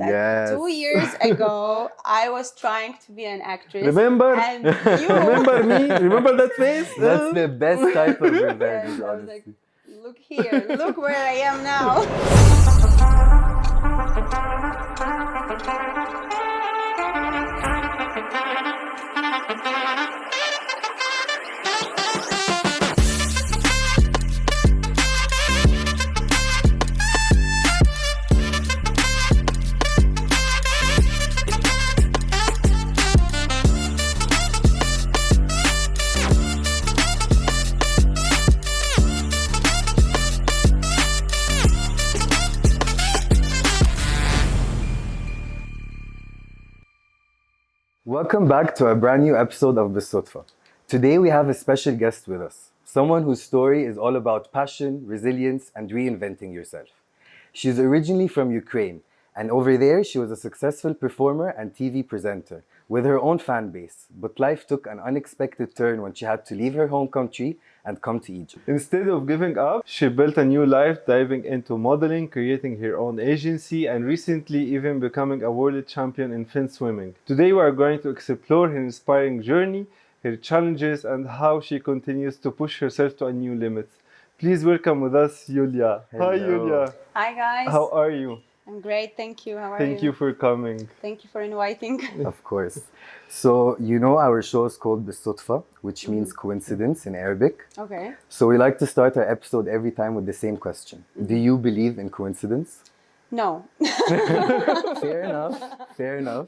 that Yes. 2 years ago I was trying to be an actress. Remember? And you Remember me? Remember that face? That's the best type of revenge, Yes, I was like, honestly. look here, look where I am now. Welcome back to a brand new episode of Belsodfah. Today we have a special guest with us, someone whose story is all about passion, resilience, and reinventing yourself. She's originally from Ukraine, and over there she was a successful performer and TV presenter with her own fan base, but life took an unexpected turn when she had to leave her home country and come to Egypt. Instead of giving up, she built a new life, diving into modeling, creating her own agency, and recently even becoming a world champion in fin swimming. Today we are going to explore her inspiring journey, her challenges, and how she continues to push herself to a new limit. Please welcome with us Yulia. Hi Hello. Yulia. Hi guys. How are you? I'm great, thank you. How are Thank you for coming. Thank you for inviting. Of course. So, you know our show is called Belsodfah, which means coincidence in Arabic. Okay. So we like to start our episode every time with the same question. Do you believe in coincidence? No. Fair enough. Fair enough.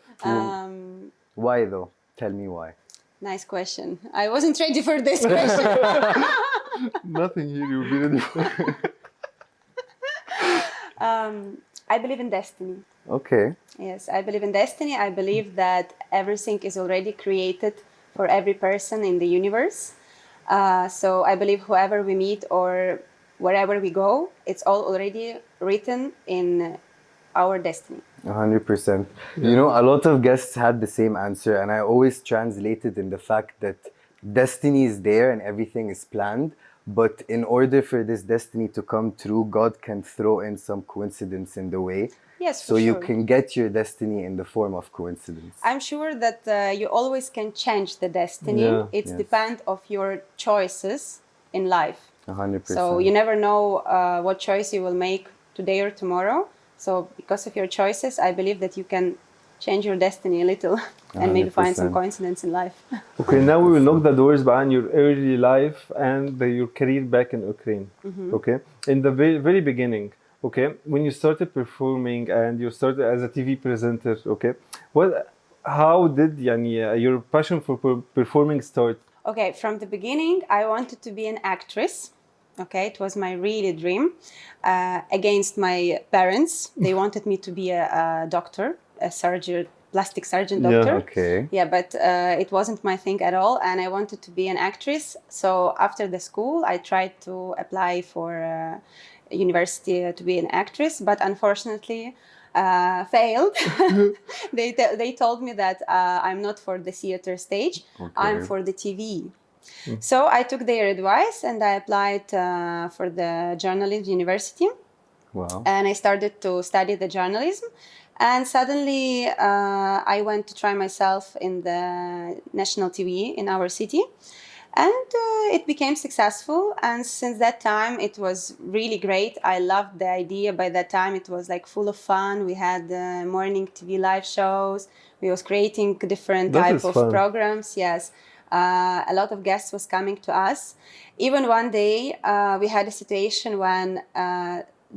Why though? Tell me why. Nice question. I wasn't ready for this question. Nothing here you'll be ready for. I believe in destiny. Okay. Yes, I believe in destiny. I believe that everything is already created for every person in the universe. So I believe whoever we meet or wherever we go, it's all already written in our destiny. 100%. You know, a lot of guests had the same answer, and I always translate it in the fact that destiny is there and everything is planned. But in order for this destiny to come true, God can throw in some coincidence in the way. Yes, So for you sure. can get your destiny in the form of coincidence. I'm sure that you always can change the destiny. Yeah. It's Yes. depend of your choices in life. 100%. So you never know what choice you will make today or tomorrow. So because of your choices, I believe that you can change your destiny a little and maybe find some 100%. coincidence in life. Okay, now we will knock the doors behind your early life and your career back in Ukraine. Okay, in the very beginning, okay, when you started performing and you started as a TV presenter, okay, how did your passion for performing start? Okay, from the beginning, I wanted to be an actress. Okay, it was my really dream. Against my parents, they wanted me to be a doctor, a surgeon, plastic surgeon doctor. Okay. Yeah, but it wasn't my thing at all, and I wanted to be an actress. So after the school, I tried to apply for university to be an actress, but unfortunately failed. They told me that I'm not for the theater stage, I'm for the TV. So I took their advice and I applied for the journalism university. Wow. And I started to study the journalism. And suddenly I went to try myself in the national TV in our city. And it became successful. And since that time, it was really great. I loved the idea. By that time, it was like full of fun. We had morning TV live shows. We was creating different That type is of fun. programs. Yes. A lot of guests was coming to us. Even one day, we had a situation when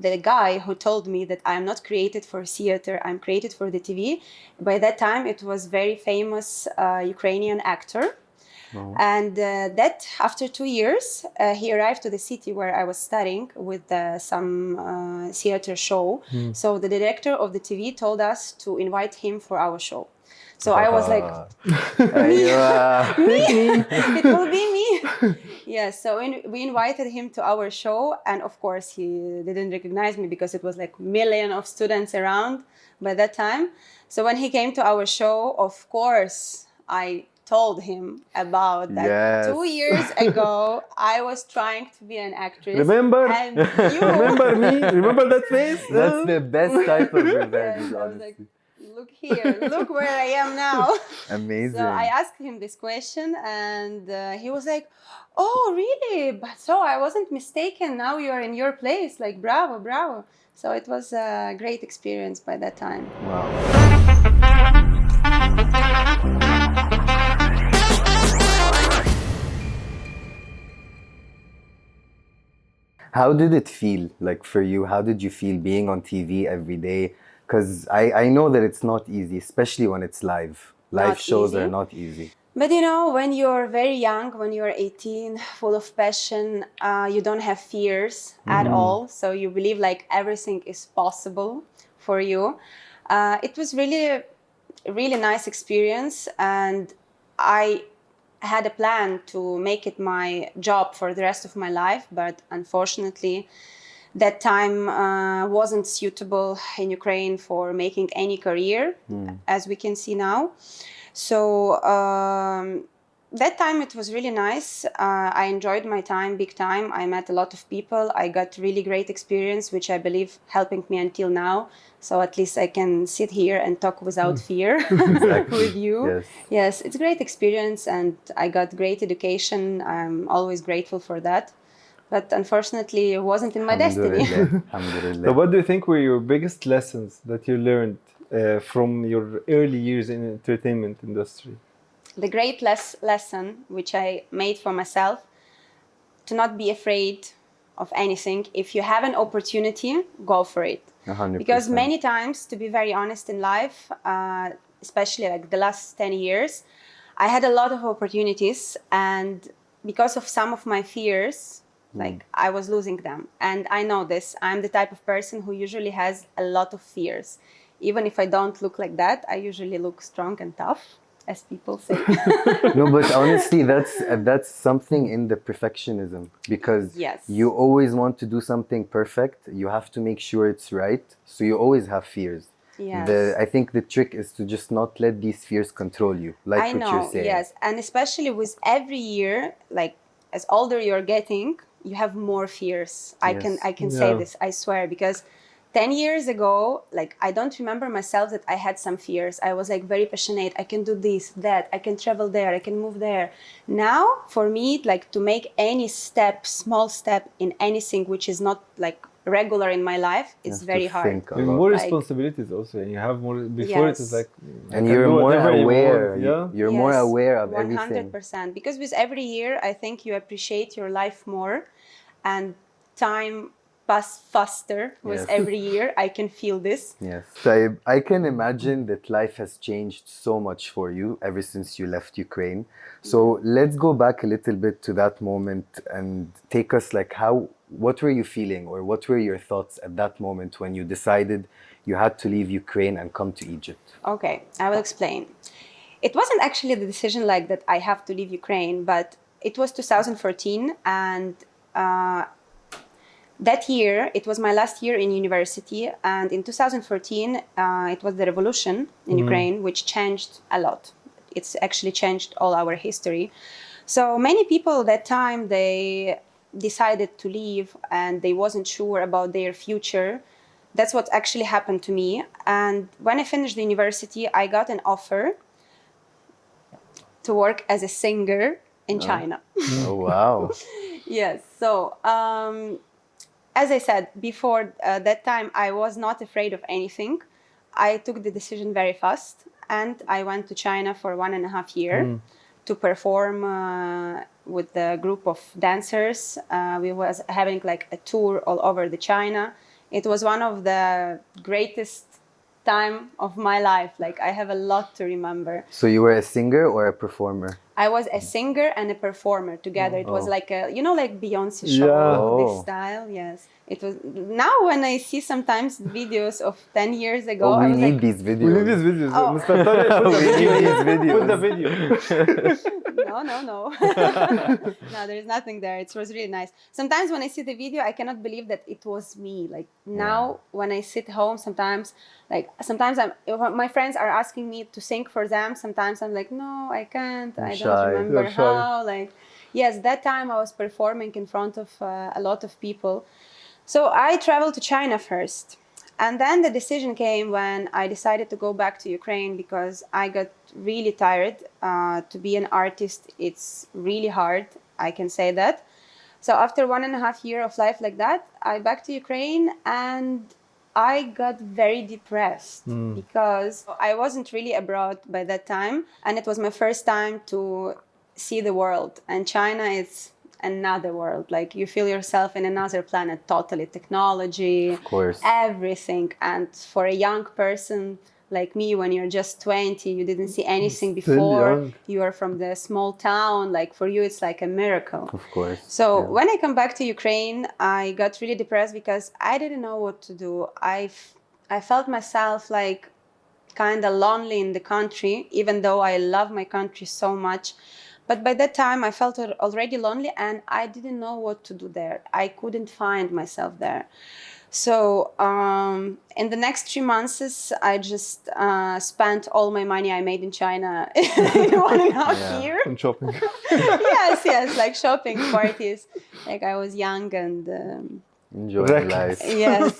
the guy who told me that I'm not created for theater, I'm created for the TV. By that time, it was very famous Ukrainian actor. Oh. And that after 2 years, he arrived to the city where I was studying with some theater show. So the director of the TV told us to invite him for our show. So I was like, me? It will be me. Yeah, so we invited him to our show, and of course he didn't recognize me because it was like million of students around by that time. So when he came to our show, of course I told him about that. Yes. 2 years ago, I was trying to be an actress. Remember? And you Remember me? Remember that face? That's the best type of revenge, Yes, I was like, honestly. look here, look where I am now. Amazing. So I asked him this question, and he was like, "Oh, really? But so I wasn't mistaken. Now you are in your place. Like, bravo, bravo." So it was a great experience by that time. Wow. How did it feel like for you? How did you feel being on TV every day? Because I know that it's not easy, especially when it's live. Live Not shows easy. are not easy. But you know, when you're very young, when you're 18, full of passion, you don't have fears at all. So you believe like everything is possible for you. It was really a really nice experience, and I had a plan to make it my job for the rest of my life, but unfortunately, that time wasn't suitable in Ukraine for making any career, as we can see now. So that time it was really nice. I enjoyed my time big time. I met a lot of people. I got really great experience, which I believe helping me until now. So at least I can sit here and talk without fear with you. Yes. Yes, it's a great experience, and I got great education. I'm always grateful for that. But unfortunately, it wasn't in my destiny. Alhamdulillah. Alhamdulillah. So what do you think were your biggest lessons that you learned from your early years in entertainment industry? The great lesson which I made for myself, to not be afraid of anything. If you have an opportunity, go for it. 100%. Because many times, to be very honest in life, especially like the last 10 years, I had a lot of opportunities, and because of some of my fears, like I was losing them. And I know this. I'm the type of person who usually has a lot of fears. Even if I don't look like that, I usually look strong and tough, as people say. No, but honestly, that's something in the perfectionism, because Yes. you always want to do something perfect. You have to make sure it's right. So you always have fears. Yes. I think the trick is to just not let these fears control you, like I what know, you're saying. yes. And especially with every year, like as older you're getting, you have more fears. I can say Yeah. this, I swear, because 10 years ago, like I don't remember myself that I had some fears. I was like very passionate. I can do this, that, I can travel there, I can move there. Now, for me, like to make any step, small step in anything which is not like regular in my life, You it's have very to hard. think a And lot. more Like- responsibilities also, and you have more. Before it was Yes. like, And I can you're do more whatever you aware. want, yeah. You're more Yes, aware of everything. 100%. Because with every year, I think you appreciate your life more, and time pass faster with Yes. every year. I can feel this. Yes. So I can imagine that life has changed so much for you ever since you left Ukraine. So let's go back a little bit to that moment and take us like what were you feeling, or what were your thoughts at that moment when you decided you had to leave Ukraine and come to Egypt? Okay, I will explain. It wasn't actually the decision like that I have to leave Ukraine, but it was 2014, and that year, it was my last year in university, and in 2014, it was the revolution in Ukraine, which changed a lot. It's actually changed all our history. So many people at that time, they decided to leave, and they wasn't sure about their future. That's what actually happened to me. And when I finished the university, I got an offer to work as a singer in China. Oh, wow. Yes. So, as I said before, that time I was not afraid of anything. I took the decision very fast, and I went to China for 1.5 years to perform with the group of dancers. We was having like a tour all over the China. It was one of the greatest time of my life. Like I have a lot to remember. So you were a singer or a performer? I was a singer and a performer together. It was like a, like Beyonce show, Yeah. this style. Yes, it was. Now when I see sometimes videos of 10 years ago, Oh, I we was need like, these videos. We need these videos. Oh. Mr. Tariq, put the We need video. these videos. Put the video. no. No, there's nothing there. It was really nice. Sometimes when I see the video, I cannot believe that it was me. Like now, when I sit home, sometimes my friends are asking me to sing for them. Sometimes I'm like, no, I can't. I shy. don't remember You're shy. how. Like, yes, that time I was performing in front of a lot of people. So I traveled to China first. And then the decision came when I decided to go back to Ukraine because I got really tired. To be an artist, it's really hard. I can say that. So after 1.5 years of life like that, I back to Ukraine and I got very depressed because I wasn't really abroad by that time. And it was my first time to see the world. And China is another world. Like you feel yourself in another planet, totally. Technology, Of course. everything. And for a young person like me, when you're just 20, you didn't see anything Still before. young. You are from the small town. Like for you, it's like a miracle. Of course. So when I come back to Ukraine, I got really depressed because I didn't know what to do. I felt myself like kind of lonely in the country, even though I love my country so much. But by that time, I felt already lonely and I didn't know what to do there. I couldn't find myself there. So in the next 3 months, I just spent all my money I made in China in 1.5 years. And shopping. Yes, like shopping parties. Like I was young and Enjoying life. yes.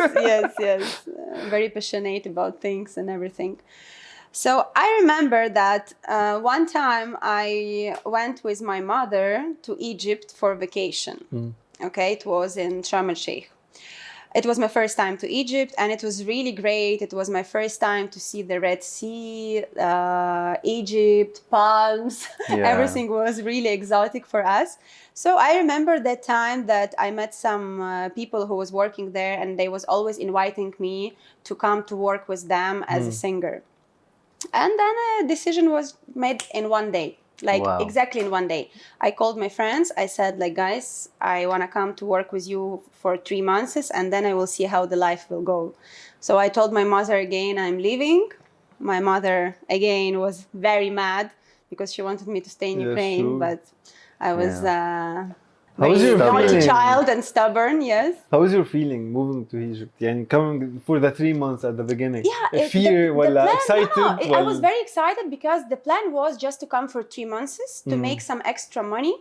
Very passionate about things and everything. So I remember that one time I went with my mother to Egypt for vacation. Okay, it was in Sharm el-Sheikh. It was my first time to Egypt and it was really great. It was my first time to see the Red Sea, Egypt, palms. Everything was really exotic for us. So I remember that time that I met some people who was working there and they was always inviting me to come to work with them as a singer. And then a decision was made in one day. Like exactly in one day. I called my friends. I said, like, guys, I want to come to work with you for 3 months and then I will see how the life will go. So I told my mother again, I'm leaving. My mother again was very mad because she wanted me to stay in Ukraine, sure. but I was How was your naughty feeling? child and stubborn, yes. How was your feeling moving to Egypt? Yani coming for the 3 months at the beginning. Yeah, Fear, the plan, excited? I was very excited because the plan was just to come for 3 months to make some extra money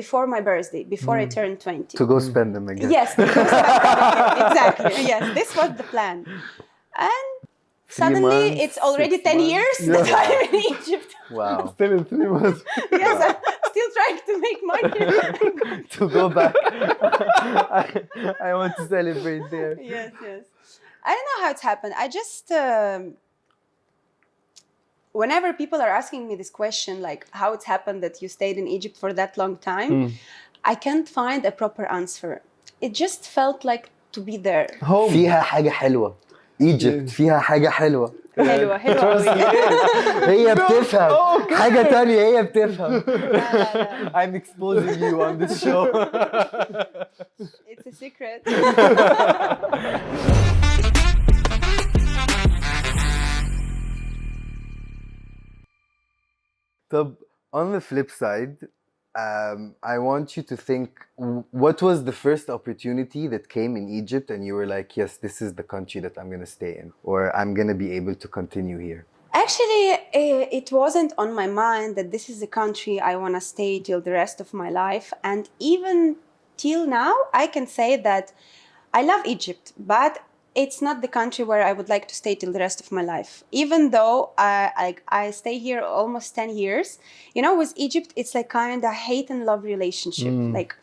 before my birthday, before I turned 20. To go spend them again. Yes, because exactly. Yes, this was the plan. And suddenly months, it's already 6 10 months. years that I'm in Egypt. Wow. Still in 3 months. Yes, I'm still trying to make money. To go back. I want to celebrate there. Yes. I don't know how it's happened. I just, whenever people are asking me this question, like how it's happened that you stayed in Egypt for that long time, I can't find a proper answer. It just felt like to be there. Home. فيها حاجة حلوة. Egypt فيها حاجة حلوة. حلوة أوي. هي بتفهم. حاجة تانية هي بتفهم. لا. I'm exposing you on this show. It's a secret. طب on the flip side, I want you to think, what was the first opportunity that came in Egypt and you were like, yes, this is the country that I'm going to stay in, or I'm going to be able to continue here? Actually, it wasn't on my mind that this is the country I want to stay till the rest of my life. And even till now, I can say that I love Egypt, but it's not the country where I would like to stay till the rest of my life. Even though I stay here almost 10 years, you know, with Egypt, it's like kind of hate and love relationship. Like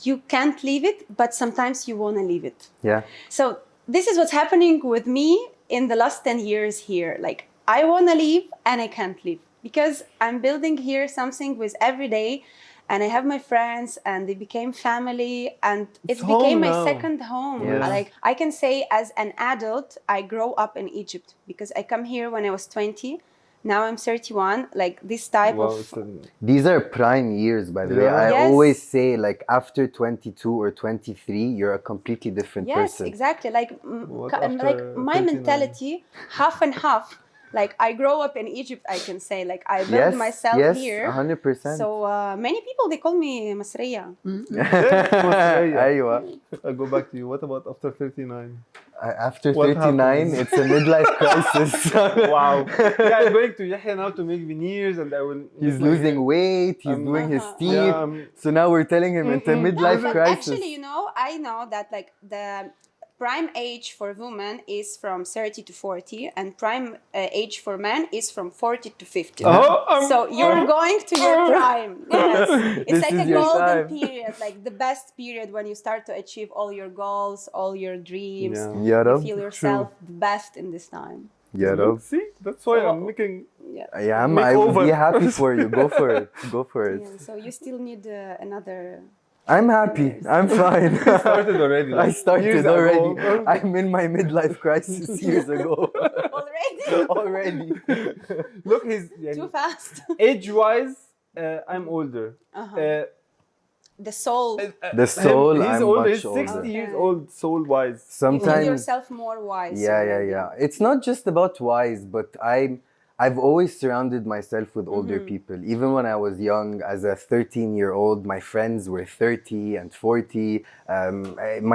you can't leave it, but sometimes you want to leave it. Yeah. So this is what's happening with me in the last 10 years here. Like I want to leave and I can't leave because I'm building here something with every day. And I have my friends and they became family and it became my second home. Yes. Like I can say as an adult, I grow up in Egypt because I come here when I was 20 Now I'm 31. Like this type Wow, of it's These are prime years, by the way. Yeah. I Yes. always say, like, after 22 or 23, you're a completely different yes, person. exactly. Like What like after my 39? mentality, half and half. Like I grow up in Egypt, I can say. Like I build Yes, myself yes, here. 100%. So many people they call me Masriya. أيوة. I'll go back to you. What about after 39? After What 39, happens? it's a midlife crisis. Wow. Yeah, I'm going to Yahya now to make veneers and I will... He's make my losing hair. weight, he's Um, doing his Uh-huh. teeth. Yeah, So now we're telling him it's a Mm-mm. No, midlife but crisis. actually, I know that like the prime age for women is from 30 to 40 and prime age for men is from 40 to 50. So you're going to your prime. Yes. It's This like is a your golden time. period, like the best period when you start to achieve all your goals, all your dreams. Yeah. Ya You Rab. feel yourself the best in this time. Ya Rab. See, that's why So- I'm making... Yeah. Yeah, I would Makeover. be happy for you. Go for it. Go for it. Yeah, so you still need another. I'm happy. I'm fine. Started already. I like, years started ago. already. I'm in my midlife crisis years ago. Already? Already. Look, he's... Too fast. Age-wise, I'm older. Uh-huh. The soul. The soul, he's I'm older. much He's 60 older. years old, soul-wise. You feel Sometimes, yourself more wise. yeah. already. It's not just about wise, but I've always surrounded myself with older people. Even when I was young, as a 13-year-old, my friends were 30 and 40.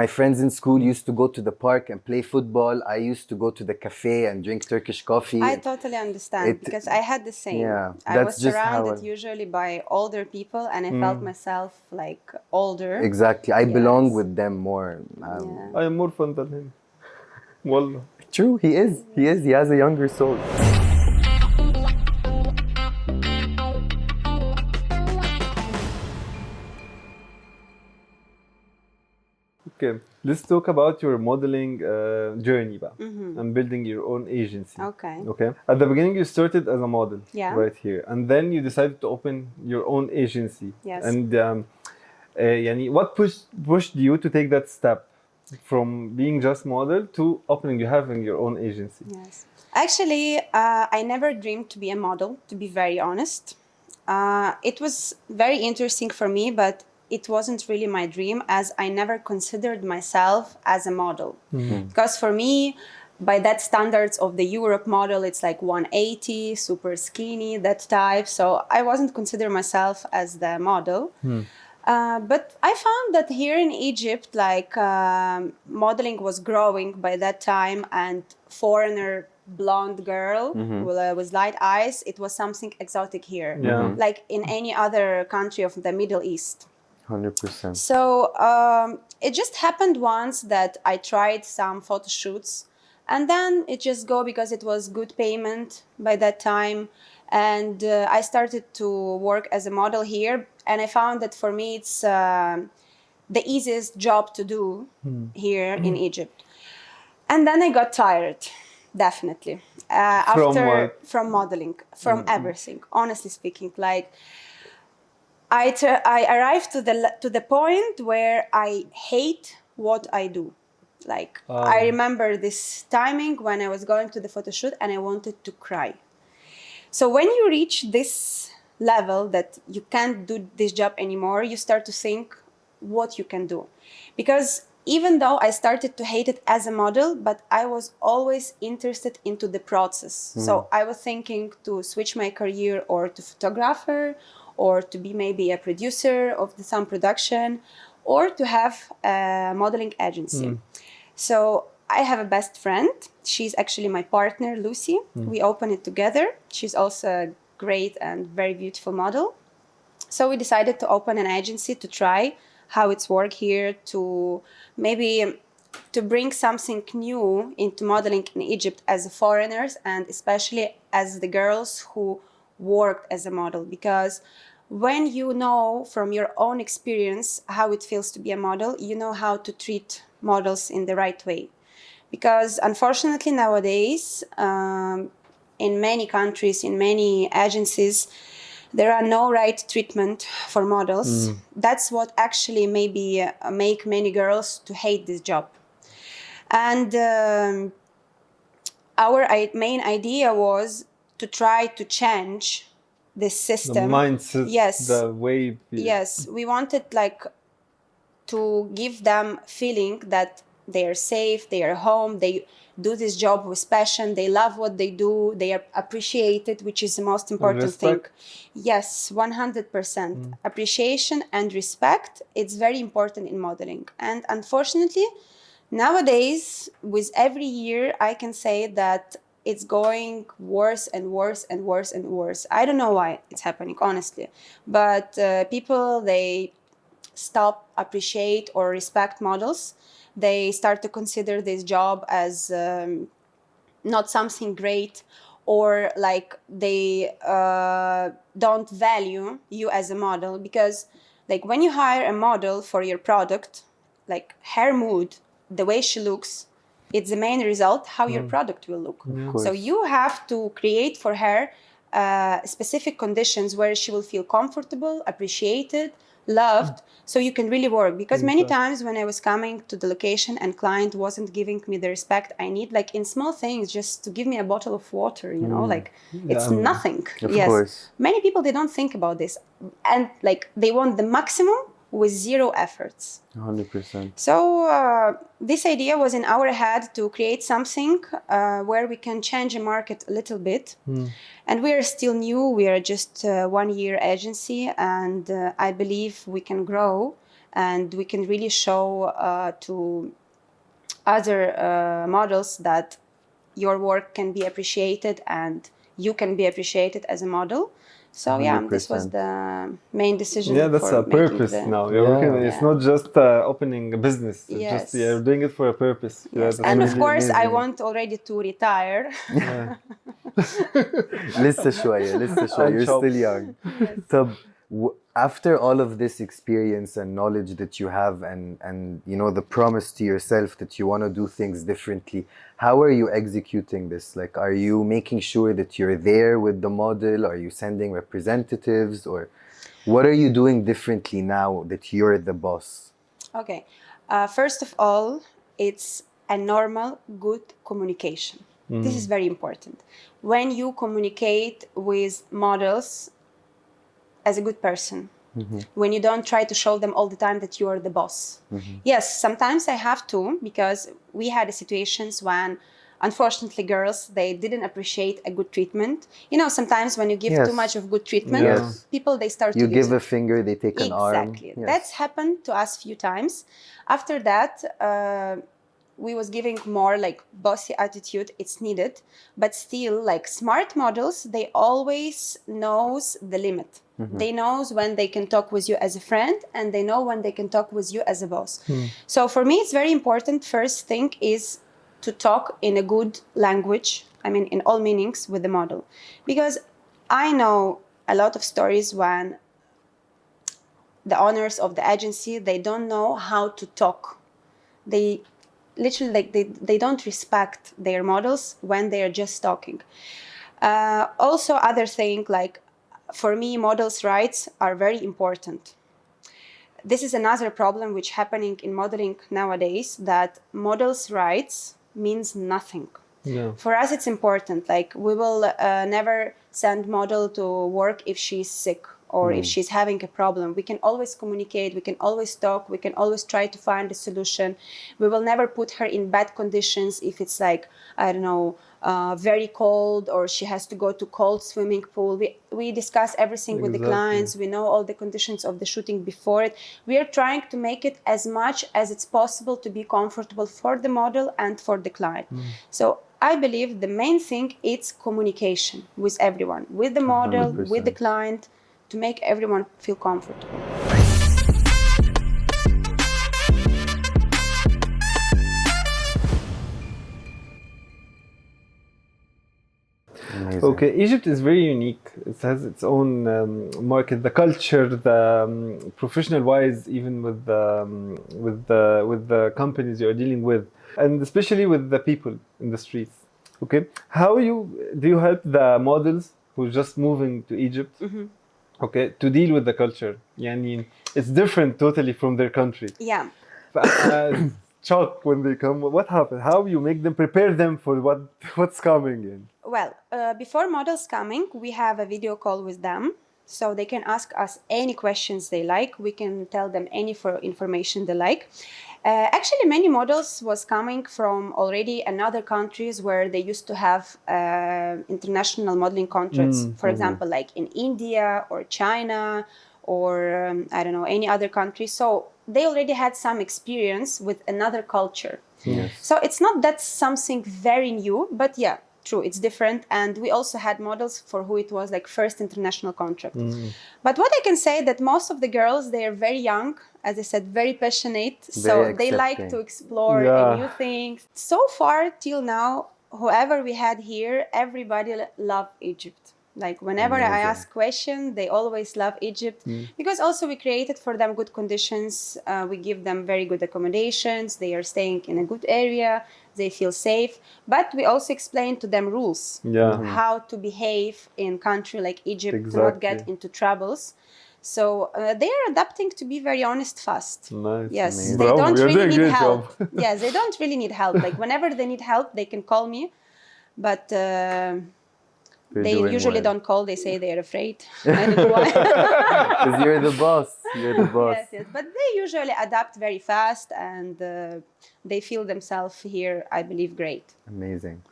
My friends in school used to go to the park and play football. I used to go to the cafe and drink Turkish coffee. I totally understand because I had the same. Yeah, I that's was just how surrounded usually by older people and I felt myself like older. Exactly. I belong Yes. with them more. Yeah. I am more fun than him. Wallah. True, he is. He is. He has a younger soul. Okay, let's talk about your modeling journey and building your own agency. Okay. Okay. At the beginning, you started as a model, Yeah. right here, and then you decided to open your own agency. Yes. And يعني, what pushed you to take that step from being just model to having your own agency? Yes. Actually, I never dreamed to be a model, to be very honest. It was very interesting for me, but it wasn't really my dream as I never considered myself as a model. Because for me, by that standards of the Europe model, it's like 180, super skinny, that type. So I wasn't consider myself as the model. But I found that here in Egypt, like modeling was growing by that time, and foreigner blonde girl with light eyes, it was something exotic here, Yeah. like in any other country of the Middle East. 100%. So it just happened once that I tried some photo shoots, and then it just go because it was good payment by that time. And I started to work as a model here, and I found that for me it's the easiest job to do here in Egypt. And then I got tired, definitely. From modeling, from everything. Honestly speaking, like I arrived to the point where I hate what I do. Like I remember this timing when I was going to the photo shoot and I wanted to cry. So when you reach this level that you can't do this job anymore, you start to think what you can do. Because even though I started to hate it as a model, but I was always interested into the process. So I was thinking to switch my career or to photographer, or to be maybe a producer of some production, or to have a modeling agency. So I have a best friend. She's actually my partner, Lucy. We opened it together. She's also a great and very beautiful model. So we decided to open an agency to try how it's work here, to maybe to bring something new into modeling in Egypt as foreigners, and especially as the girls who worked as a model. Because when you know from your own experience how it feels to be a model, you know how to treat models in the right way. Because unfortunately nowadays, in many countries, in many agencies, there are no right treatment for models. That's what actually maybe make many girls to hate this job. And our main idea was to try to change this The system. mindset, Yes. the way. Yes, we wanted like to give them feeling that they are safe, they are home, they do this job with passion, they love what they do, they are appreciated, which is the most important thing. respect. Yes, 100%. Appreciation and respect, it's very important in modeling. And unfortunately, nowadays, with every year, I can say that it's going worse and worse and worse and worse. I don't know why it's happening, honestly. But people, they stop appreciate or respect models. They start to consider this job as not something great, or like they don't value you as a model, because like when you hire a model for your product, like her mood, the way she looks, it's the main result how your product will look. So you have to create for her specific conditions where she will feel comfortable, appreciated, loved, so you can really work. Because many times when I was coming to the location and client wasn't giving me the respect I need, like in small things, just to give me a bottle of water, you know, like it's nothing. Of course. Many people, they don't think about this, and like they want the maximum with zero efforts. 100%. So this idea was in our head to create something where we can change a market a little bit. And we are still new. We are just a 1 year agency, and I believe we can grow and we can really show to other models that your work can be appreciated and you can be appreciated as a model. So yeah, this was 100%. the main decision. Yeah, that's for a making purpose the- now. You're working. Yeah. It's not just opening a business. It's just Yes. you're doing it for a purpose. Yeah, Yes. that's And of really course, I amazing. want already to retire. Yeah. لسه شوية لسه شوية. You're Ciao. still young. طب, after all of this experience and knowledge that you have, and you know, the promise to yourself that you want to do things differently, how are you executing this? Like, are you making sure that you're there with the model? Are you sending representatives? Or what are you doing differently now that you're the boss? Okay. First of all, it's a normal, good communication. This is very important. When you communicate with models as a good person, when you don't try to show them all the time that you are the boss. Yes, sometimes I have to, because we had situations when, unfortunately, girls, they didn't appreciate a good treatment. You know, sometimes when you give Yes. too much of good treatment, Yes. people, they start You to give use a it. finger, they take an arm. Exactly. Yes. That's happened to us few times. After that, we was giving more like bossy attitude. It's needed, but still, like smart models, they always knows the limit. They knows when they can talk with you as a friend, and they know when they can talk with you as a boss. So for me, it's very important. First thing is to talk in a good language. I mean, in all meanings with the model, because I know a lot of stories when the owners of the agency, they don't know how to talk. They literally, like, they don't respect their models when they are just talking. Also, other thing, like, for me, models' rights are very important. This is another problem which happening in modeling nowadays, that models' rights means nothing. Yeah. For us, it's important. Like, we will never send model to work if she's sick or if she's having a problem. We can always communicate, we can always talk, we can always try to find a solution. We will never put her in bad conditions if it's like, I don't know, very cold, or she has to go to cold swimming pool. We discuss everything with the Exactly. clients. We know all the conditions of the shooting before it. We are trying to make it as much as it's possible to be comfortable for the model and for the client. So I believe the main thing is communication with everyone, with the model, 100%. with the client, to make everyone feel comfortable. Amazing. Okay, Egypt is very unique. It has its own market, the culture, the professional-wise, even with the companies you're dealing with, and especially with the people in the streets. Okay, how do you help the models who are just moving to Egypt? Okay, to deal with the culture? يعني it's different totally from their country. Yeah. shocked when they come? What happened? How you make them prepare them for what's coming in? Well, before models coming, we have a video call with them. So they can ask us any questions they like. We can tell them any information they like. Actually, many models was coming from already another countries where they used to have international modeling contracts. For example, like in India or China or I don't know, any other country. So they already had some experience with another culture. Yes. So it's not that something very new, but yeah, true, it's different. And we also had models for who it was like first international contract. But what I can say that most of the girls, they are very young, as I said, very passionate. So they like to explore new things. So far till now, whoever we had here, everybody loved Egypt. Like whenever I ask questions, they always love Egypt because also we created for them good conditions. We give them very good accommodations. They are staying in a good area. They feel safe. But we also explain to them rules, how to behave in country like Egypt, to not get into troubles. So they are adapting to be very honest fast. Nice. Yes, Amazing. they Bravo, don't you're really doing a need great help. job. Yes, they don't really need help. Like whenever they need help, they can call me. But they usually don't call. They say they're afraid. I don't know why. Because you're the boss. You're the boss. Yes, yes. But they usually adapt very fast and they feel themselves here, I believe, great. Amazing.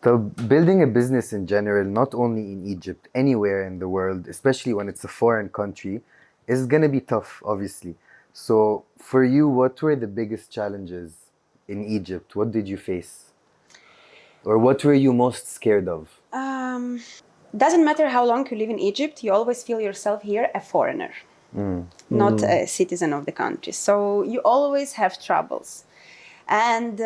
So building a business in general, not only in Egypt, anywhere in the world, especially when it's a foreign country, is going to be tough, obviously. So for you, what were the biggest challenges in Egypt? What did you face? Or what were you most scared of? Doesn't matter how long you live in Egypt, you always feel yourself here a foreigner, not a citizen of the country. So you always have troubles. And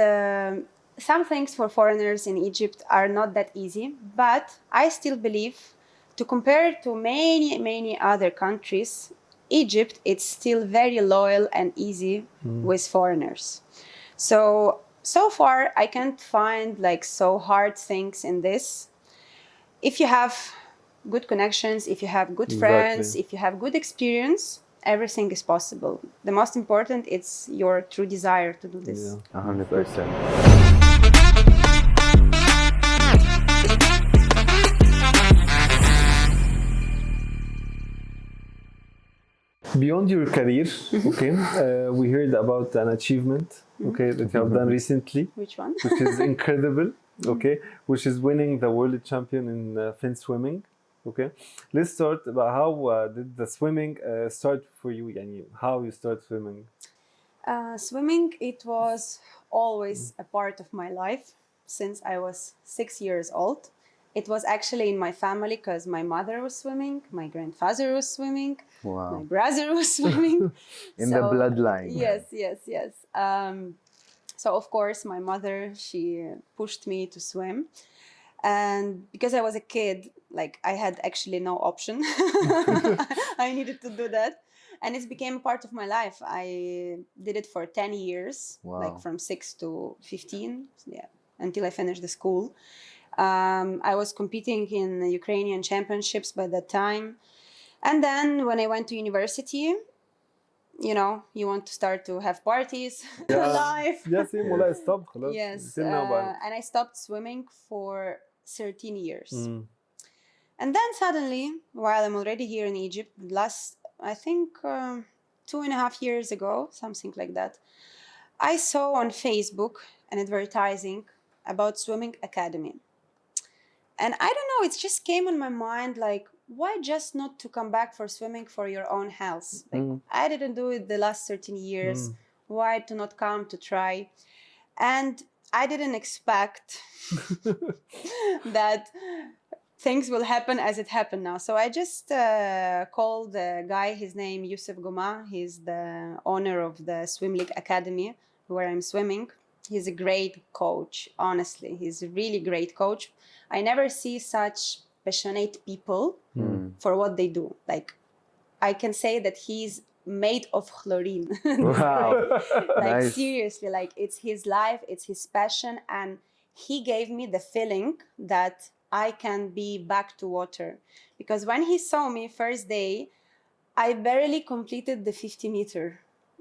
some things for foreigners in Egypt are not that easy, but I still believe to compare to many, many other countries, Egypt, it's still very loyal and easy with foreigners. So far, I can't find like so hard things in this. If you have good connections, if you have good friends, if you have good experience, everything is possible. The most important is your true desire to do this. 100%. Beyond your career, we heard about an achievement, that you have done recently. Which one? Which is incredible, which is winning the world champion in fin swimming. Let's start about how did the swimming start for you, Yani, how you start swimming? Swimming, it was always a part of my life since I was 6 years old. It was actually in my family because my mother was swimming, my grandfather was swimming, my brother was swimming. In the bloodline. Yes. So of course, my mother, she pushed me to swim. And because I was a kid, like I had actually no option. I needed to do that. And it became a part of my life. I did it for 10 years, like from 6 to 15, until I finished the school. I was competing in the Ukrainian championships by that time. And then when I went to university, you know, you want to start to have parties, life. Yes, and I stopped swimming for 13 years. And then suddenly, while I'm already here in Egypt, last, I think 2.5 years ago, something like that, I saw on Facebook an advertising about swimming academy. And I don't know, it just came on my mind, like, why just not to come back for swimming for your own health? Like, I didn't do it the last 13 years. Why to not come to try? And I didn't expect that things will happen as it happened now. So I just called the guy, his name Yusuf Goma. He's the owner of the Swim League Academy where I'm swimming. He's a great coach, honestly. He's a really great coach. I never see such passionate people for what they do. Like, I can say that he's made of chlorine. Wow. Like, Nice. seriously, like, it's his life, it's his passion. And he gave me the feeling that I can be back to water. Because when he saw me first day, I barely completed the 50 meter.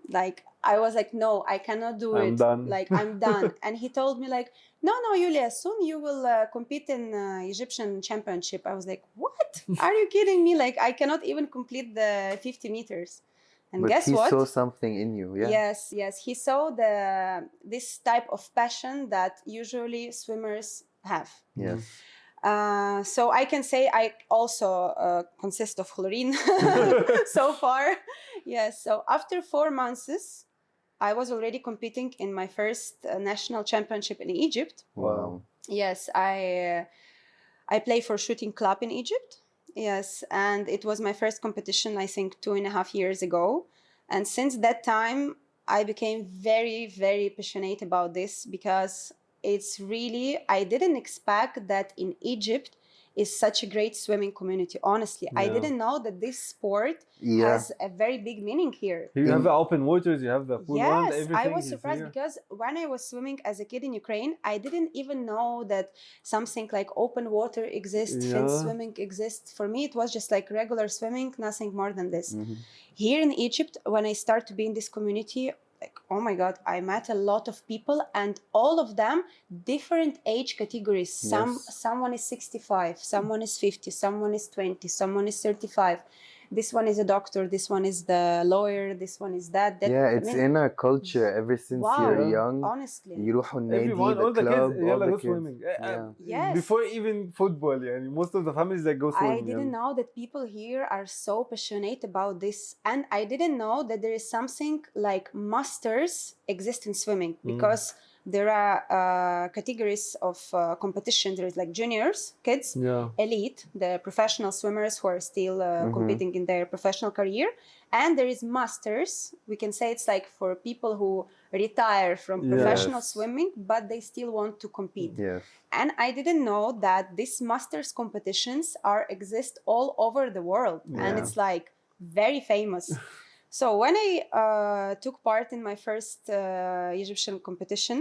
Like, I was like, no, I cannot do I'm it. done. Like, I'm done. And he told me like, no, Yulia, soon you will compete in Egyptian championship. I was like, what? Are you kidding me? Like, I cannot even complete the 50 meters. And But guess he what? saw something in you, yeah. Yes. He saw this type of passion that usually swimmers have. Yes. So I can say I also consist of chlorine so far. Yes. So after 4 months, I was already competing in my first national championship in Egypt. Wow. Yes, I play for shooting club in Egypt. Yes, and it was my first competition, I think, 2.5 years ago. And since that time, I became very, very passionate about this because it's really, I didn't expect that in Egypt is such a great swimming community. Honestly, I Yeah. didn't know that this sport Yeah. has a very big meaning here. You have the open waters, you have the pool one, Yes, everything. I was is surprised here. because when I was swimming as a kid in Ukraine, I didn't even know that something like open water exists, fin Yeah. swimming exists. For me, it was just like regular swimming, nothing more than this. Mm-hmm. Here in Egypt, when I start to be in this community, like, oh my God, I met a lot of people and all of them different age categories. Someone is 65, someone is 50, someone is 20, someone is 35. This one is a doctor, this one is the lawyer, this one is that. Yeah, I it's mean, in our culture ever since wow, you're young. honestly. يروحوا النادي, Everyone, the all the club, kids, all yalla, the go kids. swimming. Yeah. Yes. Before even football, يعني, most of the families that go swimming. I didn't know that people here are so passionate about this. And I didn't know that there is something like masters exist in swimming because there are categories of competition. There is like juniors, kids, Yeah. elite, the professional swimmers who are still competing in their professional career. And there is masters. We can say it's like for people who retire from professional Yes. swimming, but they still want to compete. Yes. And I didn't know that these masters competitions exist all over the world. And it's like very famous. So when I took part in my first Egyptian competition,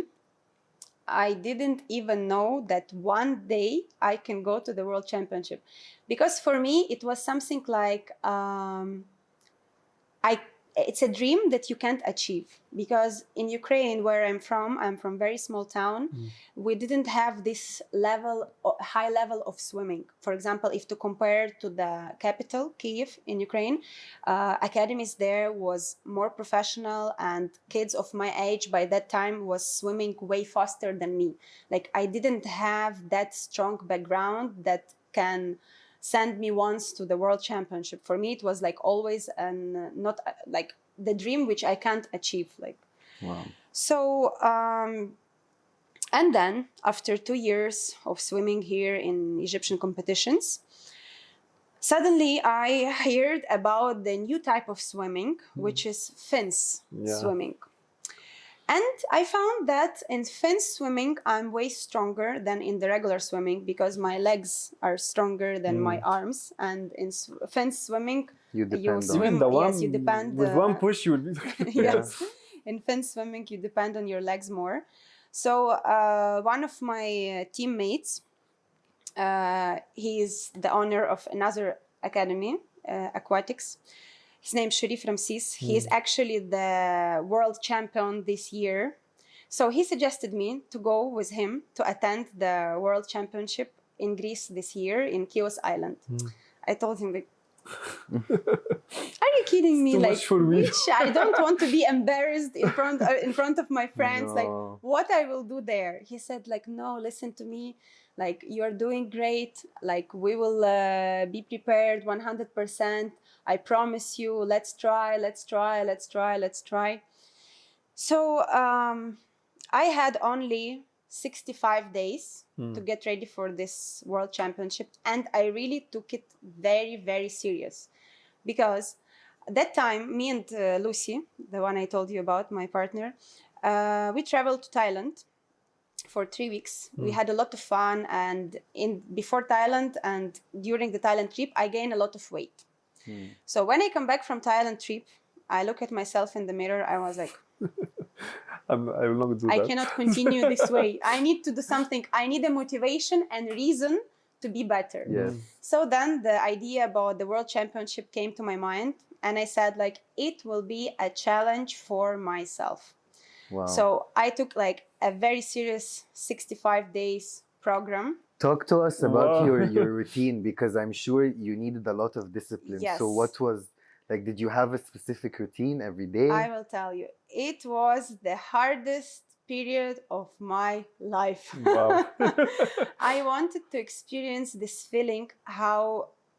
I didn't even know that one day I can go to the World Championship. Because for me, it was something like it's a dream that you can't achieve. Because in Ukraine, where I'm from very small town, we didn't have this high level of swimming. For example, if to compare to the capital, Kyiv in Ukraine, academies there was more professional and kids of my age by that time was swimming way faster than me. Like I didn't have that strong background that can send me once to the World Championship. For me, it was like always not like the dream which I can't achieve. Like, wow. So, and then after 2 years of swimming here in Egyptian competitions, suddenly I heard about the new type of swimming, which is fins swimming. And I found that in fin swimming, I'm way stronger than in the regular swimming because my legs are stronger than my arms. And in fin swimming, You depend on swim. The one, Yes, you depend. with one push, you will be. Yes, in fin swimming, you depend on your legs more. So one of my teammates, he is the owner of another academy, aquatics. His name's Sharif Ramses. He is actually the world champion this year. So he suggested me to go with him to attend the world championship in Greece this year in Chios Island. I told him, like, are you kidding me? Too Like, much for me. I don't want to be embarrassed in front of my friends. No. Like, what I will do there? He said, like, no, listen to me. Like, you're doing great. Like, we will be prepared 100%. I promise you. Let's try. So I had only 65 days to get ready for this World Championship. And I really took it very, very serious. Because at that time, me and Lucy, the one I told you about, my partner, we traveled to Thailand for 3 weeks. We had a lot of fun. And before Thailand and during the Thailand trip, I gained a lot of weight. So when I come back from Thailand trip, I look at myself in the mirror. I was like, I will not do that. I cannot continue this way. I need to do something. I need a motivation and reason to be better. Yes. So then the idea about the World Championship came to my mind, and I said, like, it will be a challenge for myself. Wow. So I took like a very serious 65 days program. Talk to us about Wow. your routine, because I'm sure you needed a lot of discipline. Yes. So what was, like, did you have a specific routine every day? I will tell you, it was the hardest period of my life. Wow. I wanted to experience this feeling how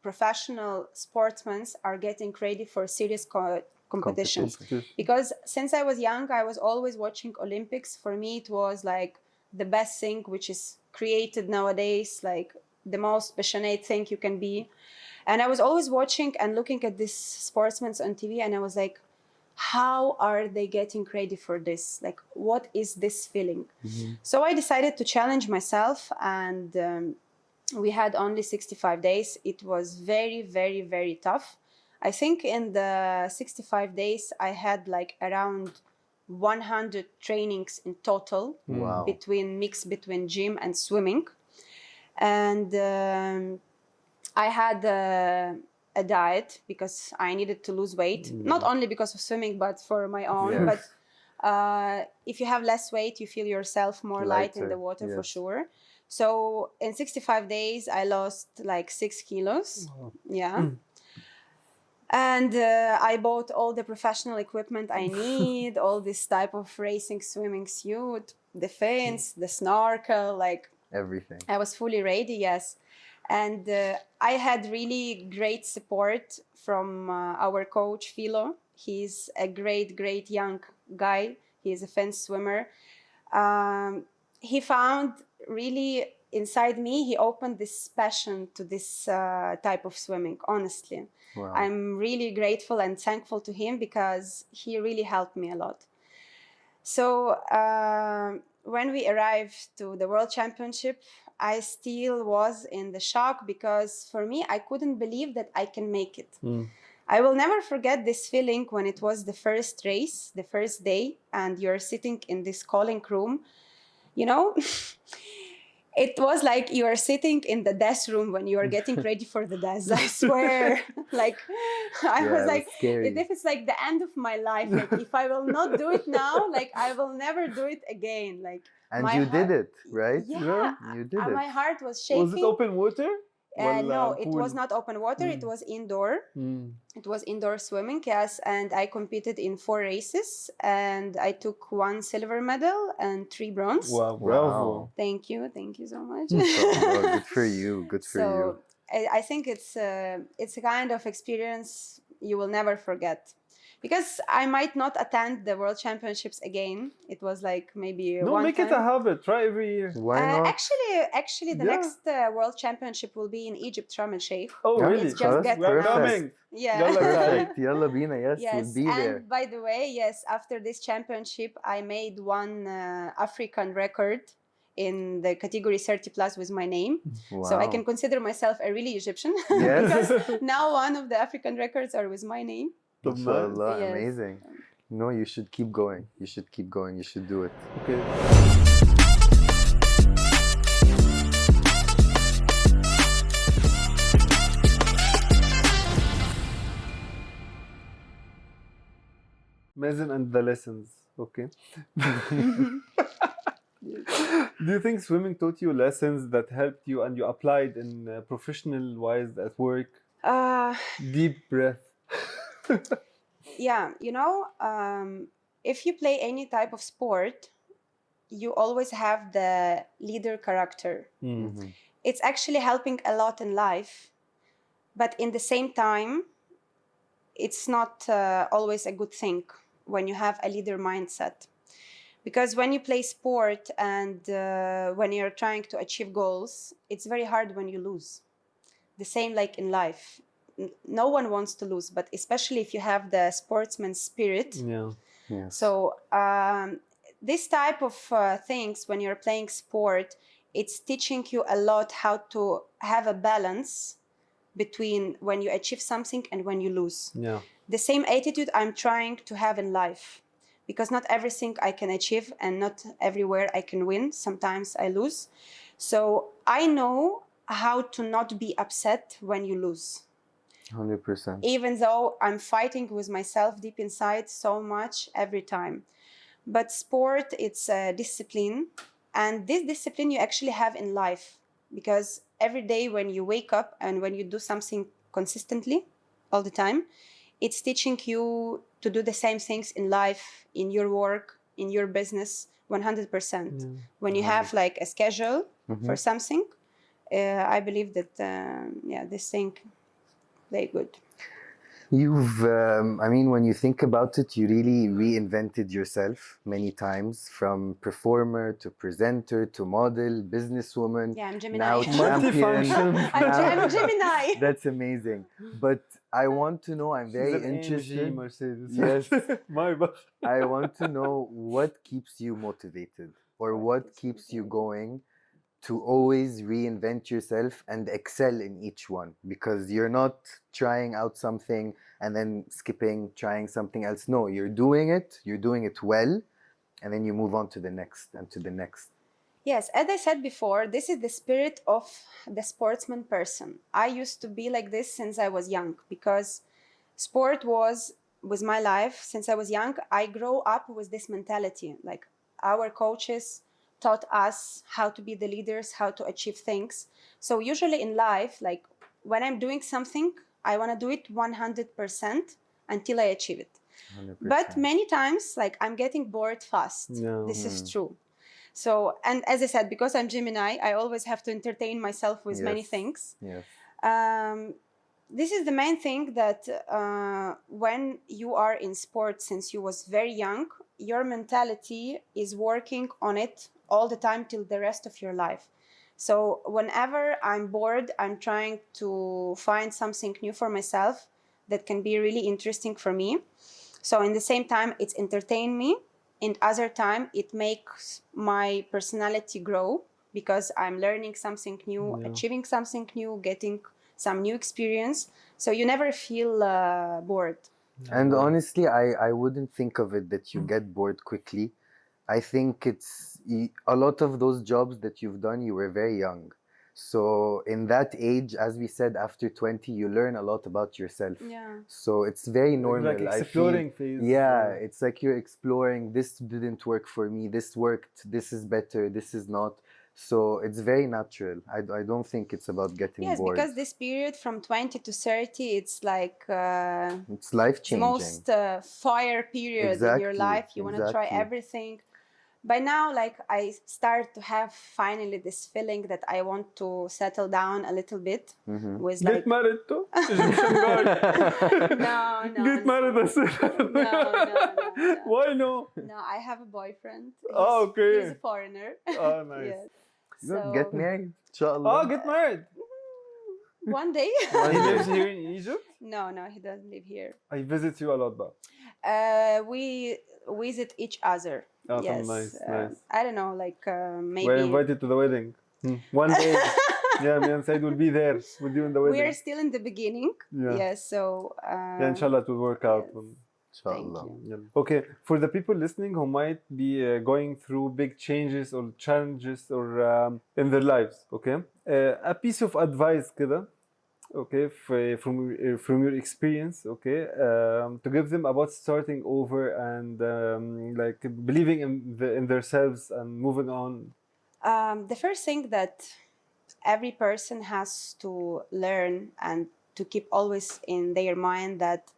professional sportsmen are getting ready for serious competitions. Because since I was young, I was always watching Olympics. For me, it was like the best thing which is created nowadays, like the most passionate thing you can be. And I was always watching and looking at these sportsmen on TV, and I was like, how are they getting ready for this? Like, what is this feeling? So I decided to challenge myself, and we had only 65 days. It was very, very, very tough. I think in the 65 days, I had like around 100 trainings in total. Wow. between gym and swimming. And I had a diet because I needed to lose weight, not only because of swimming, but for my own. Yes. But if you have less weight, you feel yourself more light in Lighter, the water, for yes. sure. So in 65 days, I lost like 6 kilos. Yeah. And I bought all the professional equipment I need, all this type of racing swimming suit, the fins, the snorkel, like Everything. I was fully ready, yes. And I had really great support from our coach, Philo. He's a great, great young guy. He is a fence swimmer. He found really inside me, he opened this passion to this type of swimming, honestly. Wow. I'm really grateful and thankful to him because he really helped me a lot. So when we arrived to the World Championship, I still was in the shock because for me, I couldn't believe that I can make it. I will never forget this feeling when it was the first race, the first day, and you're sitting in this calling room. You know, it was like you are sitting in the death room when you are getting ready for the death. I swear. Like, I was like, scary. if it's like the end of my life, like if I will not do it now, like I will never do it again. Like, And you did it, right? Yeah, You did it. my heart was shaking. Was it open water? No, it was not open water. It was indoor. It was indoor swimming, yes. And I competed in 4 races, and I took 1 silver medal and 3 bronze. Wow, bravo. Thank you so much. Oh, good for you. Good for you. So I think it's a kind of experience you will never forget. Because I might not attend the World Championships again. It was like maybe No, one make time. it a habit. Try every year. Why not? Actually, the next World Championship will be in Egypt, Sharm el Sheikh. Oh, Yeah, really? It's just get We're announced. coming. Yeah. Yalla, Perfect. Yalla bina, yes, Yes, we'll be and there. by the way, yes, after this championship, I made 1 African record in the category 30 plus with my name. Wow. So I can consider myself a really Egyptian. Yes. Because now one of the African records are with my name. Mashallah, Yes. amazing. No, you should keep going. You should keep going. You should do it. Okay. Mazen and the lessons. Okay. Do you think swimming taught you lessons that helped you and you applied in professional wise at work? Deep breath. Yeah, if you play any type of sport, you always have the leader character. It's actually helping a lot in life, but in the same time, it's not always a good thing when you have a leader mindset. Because when you play sport and when you're trying to achieve goals, it's very hard when you lose. The same like in life. No one wants to lose, but especially if you have the sportsman spirit. Yeah. Yes. So this type of things, when you're playing sport, it's teaching you a lot how to have a balance between when you achieve something and when you lose. Yeah. The same attitude I'm trying to have in life, because not everything I can achieve and not everywhere I can win. Sometimes I lose. So I know how to not be upset when you lose. 100%. Even though I'm fighting with myself deep inside so much every time. But sport, it's a discipline. And this discipline you actually have in life. Because every day when you wake up and when you do something consistently all the time, it's teaching you to do the same things in life, in your work, in your business, 100%. When you have like a schedule for something, I believe that, this thing, very good. I mean, when you think about it, you really reinvented yourself many times, from performer to presenter to model, businesswoman. Yeah, I'm Gemini. Now champion. Multifunction. I'm Gemini. That's amazing. But I want to know, I'm She's very an AMG interested. Mercedes. Yes. My bad. I want to know what keeps you motivated, or what keeps you going to always reinvent yourself and excel in each one, because you're not trying out something and then skipping, trying something else. No, you're doing it well, and then you move on to the next and to the next. Yes, as I said before, this is the spirit of the sportsman person. I used to be like this since I was young, because sport was my life since I was young. I grew up with this mentality. Like, our coaches taught us how to be the leaders, how to achieve things. So usually in life, like when I'm doing something, I want to do it 100% until I achieve it. 100%. But many times, like, I'm getting bored fast. No. This is true. So, and as I said, because I'm Gemini, I always have to entertain myself with many Yes. things. Yes. This is the main thing, that when you are in sports since you was very young, your mentality is working on it all the time till the rest of your life. So whenever I'm bored, I'm trying to find something new for myself that can be really interesting for me. So in the same time, it's entertain me. In other time, it makes my personality grow, because I'm learning something new, achieving something new, getting some new experience. So you never feel bored. And honestly, I wouldn't think of it that you get bored quickly. I think a lot of those jobs that you've done, you were very young. So in that age, as we said, after 20, you learn a lot about yourself. Yeah. So it's very normal. Like I exploring feel, phase. yeah, it's like you're exploring. This didn't work for me. This worked. This is better. This is not. So it's very natural. I don't think it's about getting Yes, bored. because this period from 20 to 30, it's like It's life the changing. most fire period in your Exactly, life. You want to try exactly. everything. By now, like, I start to have finally this feeling that I want to settle down a little bit with like Get married too. Egyptian guy. no, Get married. I said. no. Why no? No, I have a boyfriend. Oh, okay. He's a foreigner. Oh, nice. Yes. Good, get married, inshallah. Oh, get married. One day. He lives here in Egypt. No, he doesn't live here. I visit you a lot, but We visit each other. Oh, Yes. nice, nice. I don't know, like maybe we're invited to the wedding. One day. Yeah, me and Said will be there with you in the wedding. we are still in the beginning. Yeah. Yes. So. Yeah, inshallah, it will work out. Inshallah. Thank you. Yeah. Okay, for the people listening who might be going through big changes or challenges or in their lives, okay, a piece of advice كده, okay, from your experience, okay, to give them about starting over and like believing in themselves and moving on. The first thing that every person has to learn and to keep always in their mind, that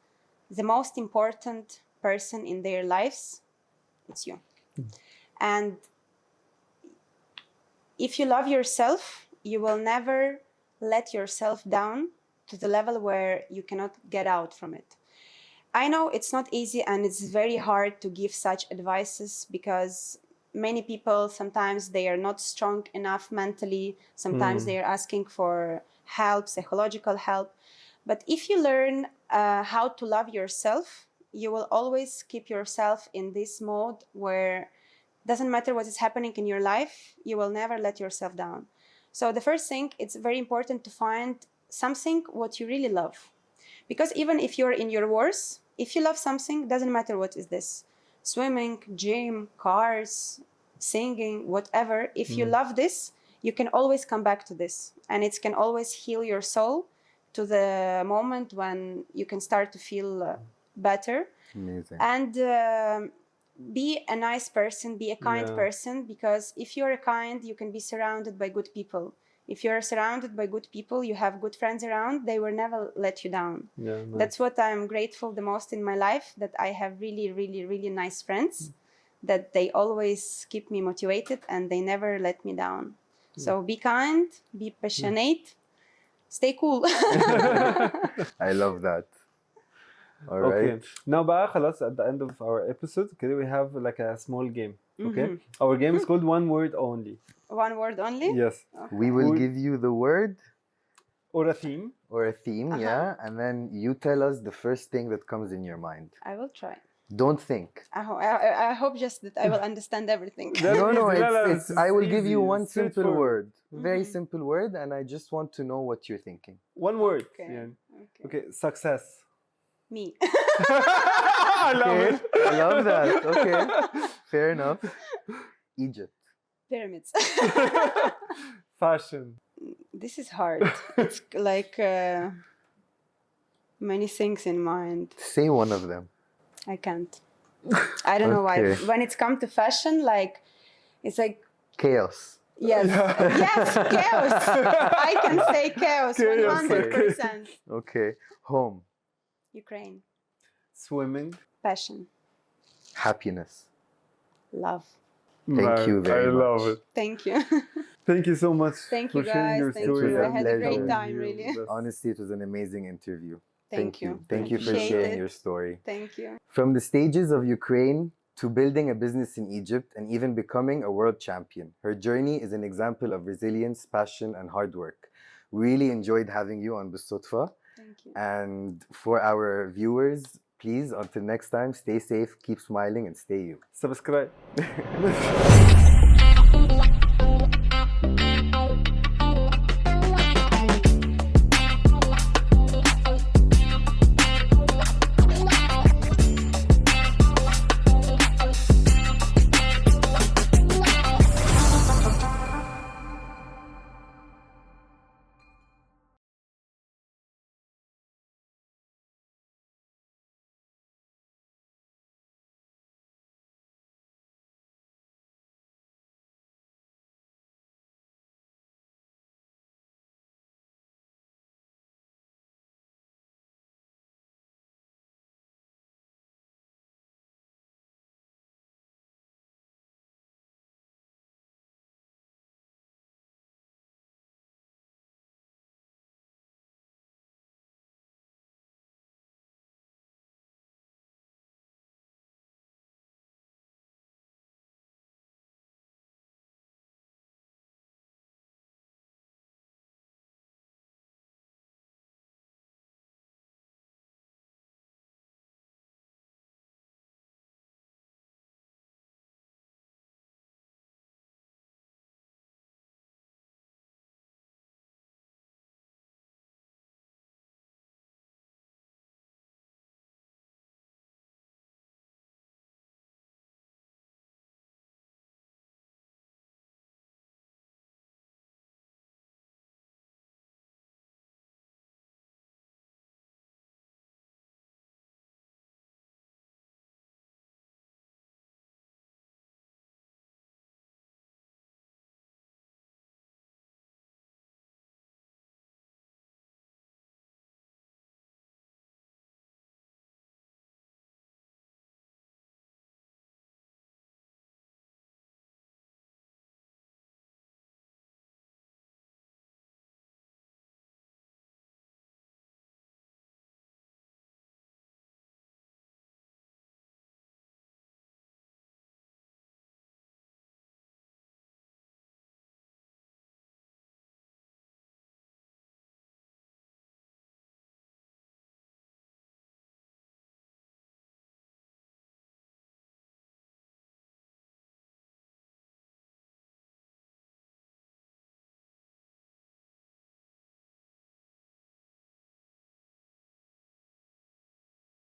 the most important person in their lives, it's you. And if you love yourself, you will never let yourself down to the level where you cannot get out from it. I know it's not easy and it's very hard to give such advices, because many people, sometimes they are not strong enough mentally. Sometimes they are asking for help, psychological help. But if you learn how to love yourself, you will always keep yourself in this mode where doesn't matter what is happening in your life, you will never let yourself down. So the first thing, it's very important to find something what you really love. Because even if you're in your worst, if you love something, doesn't matter what is this. Swimming, gym, cars, singing, whatever. If you love this, you can always come back to this, and it can always heal your soul to the moment when you can start to feel better. Amazing. And be a nice person, be a kind person, because if you're kind, you can be surrounded by good people. If you're surrounded by good people, you have good friends around, they will never let you down. Yeah, nice. That's what I'm grateful the most in my life, that I have really, really, really nice friends, that they always keep me motivated and they never let me down. So be kind, be passionate, stay cool. I love that. All Okay. right. Now بقى خلاص at the end of our episode okay, we have like a small game. Okay. Our game is called one word only. One word only? Yes. We will give you the word Or a theme. or a theme, yeah, and then you tell us the first thing that comes in your mind. I will try. Don't think. I hope just that I will understand everything. That's No, easy. it's I will give you easy, one simple straightforward. word, very simple word, and I just want to know what you're thinking. One word. Okay. Yeah. Okay. Success. Me. I love Okay, it. I love that. Okay, fair enough. Egypt. Pyramids. Fashion. This is hard. It's like many things in mind. Say one of them. I can't. I don't know why. Okay. When it's come to fashion, like it's like Chaos. yes, yes, chaos. I can say chaos, Chaos. 100%. Okay. Home. Ukraine, Swimming. passion, Happiness. love. Thank you very I love much. it. Thank you. Thank you so much Thank for you, sharing guys. your Thank story. you. I had a and great time, you really. with us. Honestly, it was an amazing interview. Thank you. Thank you for Appreciate sharing it. your story. Thank you. From the stages of Ukraine to building a business in Egypt and even becoming a world champion, her journey is an example of resilience, passion, and hard work. We really enjoyed having you on Belsodfah. Thank you. And for our viewers, please, until next time, stay safe, keep smiling, and stay you. Subscribe.